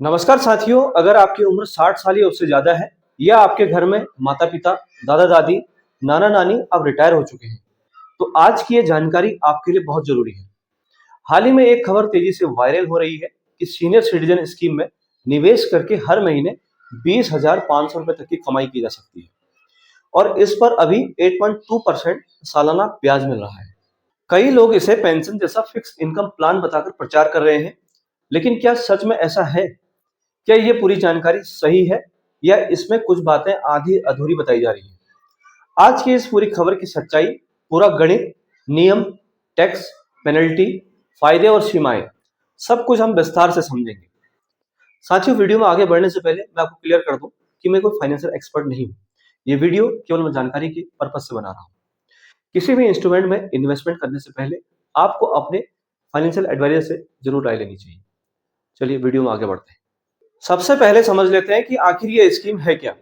नमस्कार साथियों, अगर आपकी उम्र 60 साल या उससे ज्यादा है या आपके घर में माता पिता, दादा दादी, नाना नानी अब रिटायर हो चुके हैं, तो आज की ये जानकारी आपके लिए बहुत जरूरी है। हाल ही में एक खबर तेजी से वायरल हो रही है कि सीनियर सिटीजन स्कीम में निवेश करके हर महीने 20,500 रुपए तक की कमाई की जा सकती है और इस पर अभी 8.2% सालाना ब्याज मिल रहा है। कई लोग इसे पेंशन जैसा फिक्स इनकम प्लान बताकर प्रचार कर रहे हैं, लेकिन क्या सच में ऐसा है? क्या ये पूरी जानकारी सही है या इसमें कुछ बातें आधी अधूरी बताई जा रही हैं? आज की इस पूरी खबर की सच्चाई, पूरा गणित, नियम, टैक्स, पेनल्टी, फायदे और सीमाएं, सब कुछ हम विस्तार से समझेंगे। साथियों, वीडियो में आगे बढ़ने से पहले मैं आपको क्लियर कर दूं कि मैं कोई फाइनेंशियल एक्सपर्ट नहीं हूं। ये वीडियो केवल मैं जानकारी की पर्पज से बना रहा हूं। किसी भी इंस्ट्रूमेंट में इन्वेस्टमेंट करने से पहले आपको अपने फाइनेंशियल एडवाइजर से जरूर राय लेनी चाहिए। चलिए वीडियो में आगे बढ़ते हैं। सबसे पहले समझ लेते हैं कि आखिर ये स्कीम है क्या।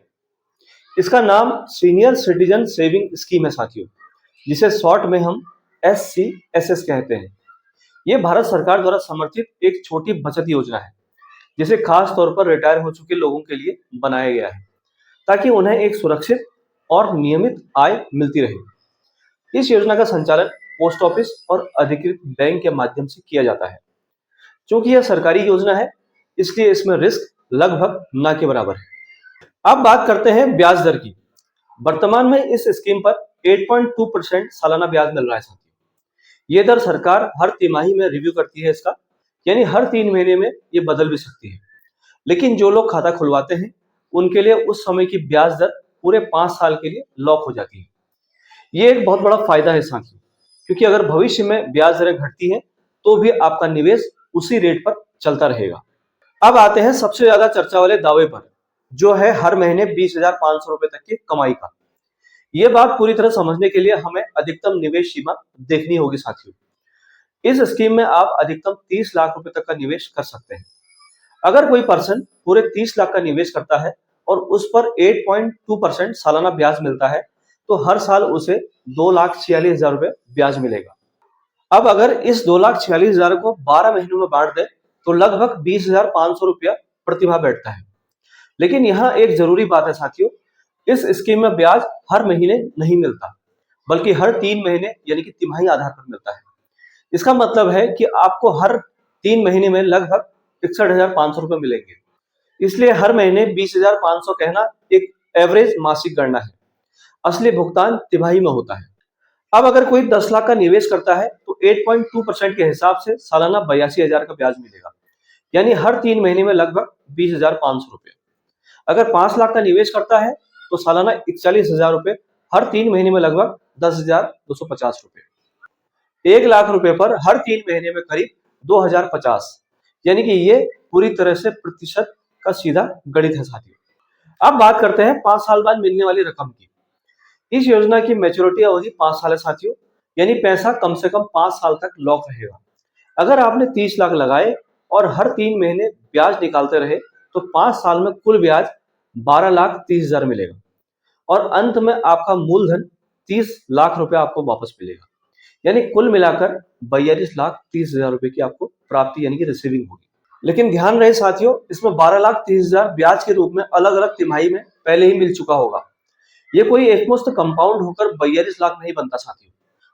इसका नाम सीनियर सिटीजन सेविंग स्कीम है साथियों, जिसे शॉर्ट में हम SCSS कहते हैं। ये भारत सरकार द्वारा समर्थित एक छोटी बचत योजना है, जिसे खास तौर पर रिटायर हो चुके लोगों के लिए बनाया गया है, ताकि उन्हें एक सुरक्षित और नियमित आय मिलती रहे। इस योजना का संचालन पोस्ट ऑफिस और अधिकृत बैंक के माध्यम से किया जाता है। क्योंकि यह सरकारी योजना है, इसलिए इसमें रिस्क लगभग ना के बराबर है। अब बात करते हैं ब्याज दर की। वर्तमान में इस स्कीम पर 8.2% सालाना ब्याज मिल रहा है साथियों। ये दर सरकार हर तिमाही में रिव्यू करती है इसका, यानी हर 3 महीने में ये बदल भी सकती है। लेकिन जो लोग खाता खुलवाते हैं, उनके लिए उस समय की ब्याज दर पूरे 5 साल के लिए लॉक हो जाती है। ये एक बहुत बड़ा फायदा है साथियों, क्योंकि अगर भविष्य में ब्याज दरें घटती हैं, तो भी आपका निवेश उसी रेट पर चलता रहेगा। अब आते हैं सबसे ज्यादा चर्चा वाले दावे पर, जो है हर महीने 20,500 रुपए तक की कमाई का। ये बात पूरी तरह समझने के लिए हमें अधिकतम निवेश सीमा देखनी होगी साथियों। इस स्कीम में आप अधिकतम 30 लाख रुपए तक का निवेश कर सकते हैं। अगर कोई पर्सन पूरे 30 लाख का निवेश करता है और उस पर 8.2% सालाना ब्याज मिलता है, तो हर साल उसे 2,46,000 रुपए ब्याज मिलेगा। अब अगर इस 2,46,000 को 12 महीनों में बांट दें, तो लगभग 20,500 रुपया प्रतिमाह बैठता है। लेकिन यहाँ एक जरूरी बात है साथियों, इस स्कीम में ब्याज हर महीने नहीं मिलता, बल्कि हर 3 महीने यानी कि तिमाही आधार पर मिलता है। इसका मतलब है कि आपको हर 3 महीने में लगभग 61,500 रुपए मिलेंगे। इसलिए हर महीने 20,500 कहना एक एवरेज मासिक गणना है। असली भुगतान तिमाही में होता है। अब अगर कोई 10 लाख का निवेश करता है, तो 8.2% के हिसाब से सालाना 82,000 का ब्याज मिलेगा, यानी हर 3 महीने में लगभग 20,500 रुपए। अगर 5 लाख का निवेश करता है, तो सालाना 41,000 रुपए, हर 3 महीने में लगभग 10,250 रुपए। 1 लाख रुपए पर हर 3 महीने में करीब 2,050, यानी कि ये पूरी तरह से प्रतिशत का सीधा गणित है साथियों। अब बात करते हैं 5 साल बाद मिलने वाली रकम की। इस योजना की मैच्योरिटी अवधि 5 साल है साथियों, यानी पैसा कम से कम 5 साल तक लॉक रहेगा। अगर आपने 30 लाख लगाए और हर 3 महीने ब्याज निकालते रहे, तो 5 साल में कुल ब्याज 12,30,000 मिलेगा और अंत में आपका मूलधन 30 लाख रुपए आपको वापस मिलेगा। यानी कुल मिलाकर 42,30,000 रुपए की आपको प्राप्ति यानी कि रिसीविंग होगी। लेकिन ध्यान रहे साथियों, इसमें 12,30,000 ब्याज के रूप में अलग अलग तिमाही में पहले ही मिल चुका होगा। ये कोई एकमुश्त कंपाउंड होकर 42 लाख नहीं बनता साथियों,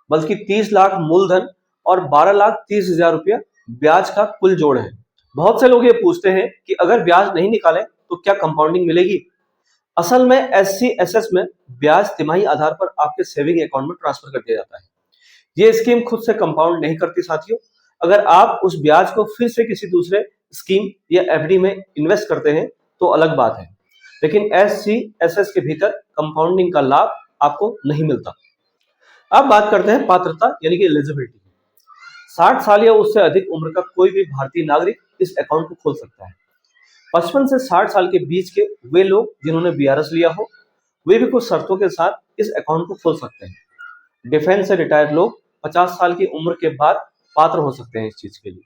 बल्कि 30 लाख मूलधन और 12,30,000 रुपया ब्याज का कुल जोड़ है। बहुत से लोग ये पूछते हैं कि अगर ब्याज नहीं निकाले तो क्या कंपाउंडिंग मिलेगी? असल में SCSS में ब्याज तिमाही आधार पर आपके सेविंग अकाउंट में ट्रांसफर कर दिया जाता है। ये स्कीम खुद से कंपाउंड नहीं करती साथियों। अगर आप उस ब्याज को फिर से किसी दूसरे स्कीम या FD में इन्वेस्ट करते हैं, तो अलग बात है, लेकिन SCSS के भीतर कंपाउंडिंग का लाभ आपको नहीं मिलता। अब बात करते हैं पात्रता यानी कि एलिजिबिलिटी। 60 साल या उससे अधिक उम्र का कोई भी भारतीय नागरिक इस अकाउंट को खोल सकता है। 55 से 60 साल के बीच के वे लोग जिन्होंने BRS लिया हो, वे भी कुछ शर्तों के साथ इस अकाउंट को खोल सकते हैं। डिफेंस से रिटायर्ड लोग 50 साल की उम्र के बाद पात्र हो सकते हैं इस चीज के लिए।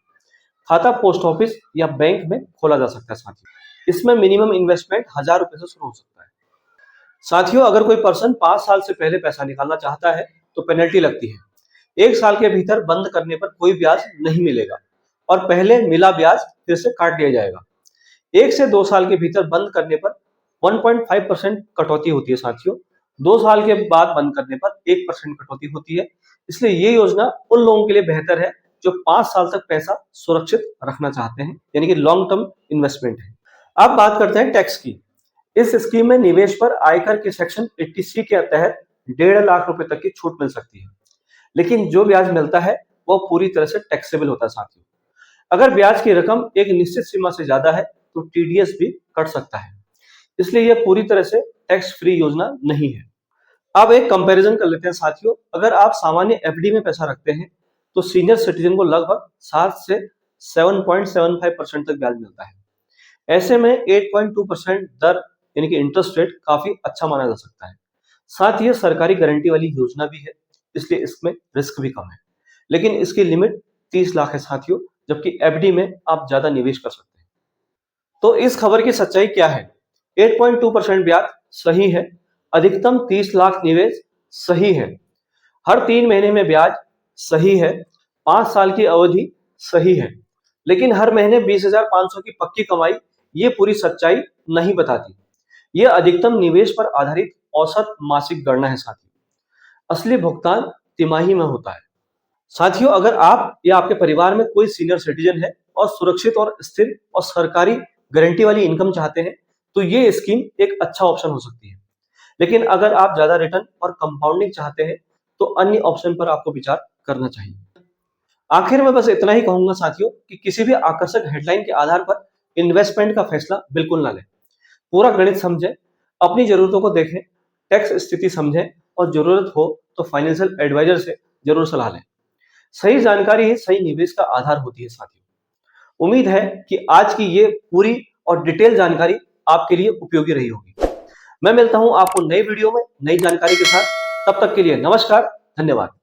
खाता पोस्ट ऑफिस या बैंक में खोला जा सकता है साथियों। इसमें मिनिमम इन्वेस्टमेंट 1,000 रुपए से शुरू हो सकता है। साथियों, अगर कोई पर्सन 5 साल से पहले पैसा निकालना चाहता है, तो पेनल्टी लगती है। 1 साल के भीतर बंद करने पर कोई ब्याज नहीं मिलेगा और पहले मिला ब्याज फिर से काट लिया जाएगा। 1 से 2 साल के भीतर बंद करने पर 1.5% कटौती होती है साथियों। 2 साल के बाद बंद करने पर 1% कटौती होती है। इसलिए ये योजना उन लोगों के लिए बेहतर है जो 5 साल तक पैसा सुरक्षित रखना चाहते हैं, यानी कि लॉन्ग टर्म इन्वेस्टमेंट है। अब बात करते हैं टैक्स की। इस स्कीम में निवेश पर आयकर के सेक्शन 80C के तहत 1.5 लाख रुपए तक की छूट मिल सकती है, लेकिन जो ब्याज मिलता है वो पूरी तरह से टैक्सेबल होता है साथियों। अगर ब्याज की रकम एक निश्चित सीमा से ज्यादा है तो टीडीएस भी कट सकता है, इसलिए यह पूरी तरह से टैक्स फ्री योजना नहीं है। अब एक कंपैरिजन कर लेते हैं साथियों। अगर आप सामान्य एफडी में पैसा रखते हैं तो सीनियर सिटीजन को लगभग 7 से 7.75% तक ब्याज मिलता है। ऐसे में 8.2% दर यानी कि इंटरेस्ट रेट काफी अच्छा माना जा सकता है। साथ ही ये सरकारी गारंटी वाली योजना भी है, इसलिए इसमें रिस्क भी कम है। लेकिन इसकी लिमिट 30 लाख है साथियों, जबकि एफडी में आप ज्यादा निवेश कर सकते हैं। तो इस खबर की सच्चाई क्या है? 8.2% ब्याज सही है, अधिकतम 30 लाख निवेश सही है, हर 3 महीने में ब्याज सही है, 5 साल की अवधि सही है, लेकिन हर महीने 20,500 की पक्की कमाई ये पूरी सच्चाई नहीं बताती। ये अधिकतम निवेश पर आधारित औसत मासिक गणना है साथियों। असली भुगतान तिमाही में होता है। साथियों, अगर आप या आपके परिवार में कोई सीनियर सिटीजन है और सुरक्षित और स्थिर और सरकारी गारंटी वाली इनकम चाहते हैं तो ये स्कीम एक अच्छा ऑप्शन हो सकती है। लेकिन अगर आप ज्यादा रिटर्न और कंपाउंडिंग चाहते हैं तो अन्य ऑप्शन पर आपको विचार करना चाहिए। आखिर में बस इतना ही कहूंगा साथियों कि किसी भी आकर्षक हेडलाइन के आधार पर इन्वेस्टमेंट का फैसला बिल्कुल ना लें। पूरा गणित समझें, अपनी जरूरतों को देखें, टैक्स स्थिति समझें और जरूरत हो तो फाइनेंशियल एडवाइजर से जरूर सलाह लें। सही जानकारी ही सही निवेश का आधार होती है साथियों। उम्मीद है कि आज की ये पूरी और डिटेल जानकारी आपके लिए उपयोगी रही होगी। मैं मिलता हूं आपको नई वीडियो में नई जानकारी के साथ। तब तक के लिए नमस्कार, धन्यवाद।